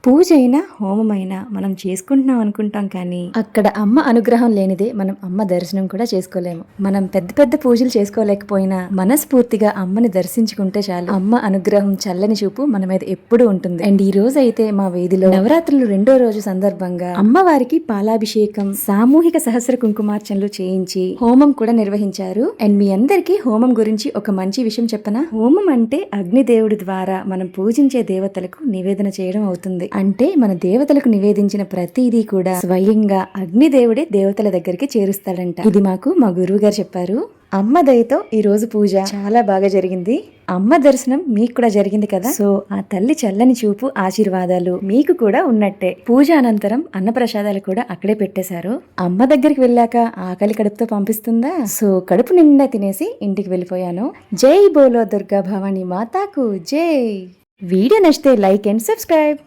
పూజ అయినా హోమమైనా మనం చేసుకుంటున్నాం అనుకుంటాం, కానీ అక్కడ అమ్మ అనుగ్రహం లేనిదే మనం అమ్మ దర్శనం కూడా చేసుకోలేము. మనం పెద్ద పెద్ద పూజలు చేసుకోలేకపోయినా మనస్ఫూర్తిగా అమ్మని దర్శించుకుంటే చాలు, అమ్మ అనుగ్రహం చల్లని చూపు మన మీద ఎప్పుడూ ఉంటుంది. అండ్ ఈ రోజు అయితే మా వీధిలో నవరాత్రులు 2వ రోజు సందర్భంగా అమ్మవారికి పాలాభిషేకం, సామూహిక సహస్ర కుంకుమార్చనలు చేయించి హోమం కూడా నిర్వహించారు. అండ్ మీ అందరికీ హోమం గురించి ఒక మంచి విషయం చెప్పనా? హోమం అంటే అగ్నిదేవుడి ద్వారా మనం పూజించే దేవతలకు నివేదన చేయడం అవుతుంది. అంటే మన దేవతలకు నివేదించిన ప్రతిదీ కూడా స్వయంగా అగ్నిదేవుడే దేవతల దగ్గరికి చేరుస్తాడంట. ఇది మాకు మా గురువు గారు చెప్పారు. అమ్మ దయతో ఈ రోజు పూజ చాలా బాగా జరిగింది. అమ్మ దర్శనం మీకు కూడా జరిగింది కదా. సో ఆ తల్లి చల్లని చూపు, ఆశీర్వాదాలు మీకు కూడా ఉన్నట్టే. పూజ అనంతరం అన్నప్రసాదాలు కూడా అక్కడే పెట్టేశారు. అమ్మ దగ్గరికి వెళ్ళాక ఆకలి కడుపుతో పంపిస్తుందా? సో కడుపు నిండా తినేసి ఇంటికి వెళ్ళిపోయాను. జై బోలో దుర్గా భవానీ మాతాకు జై. వీడియో నచ్చితే లైక్ అండ్ సబ్స్క్రైబ్.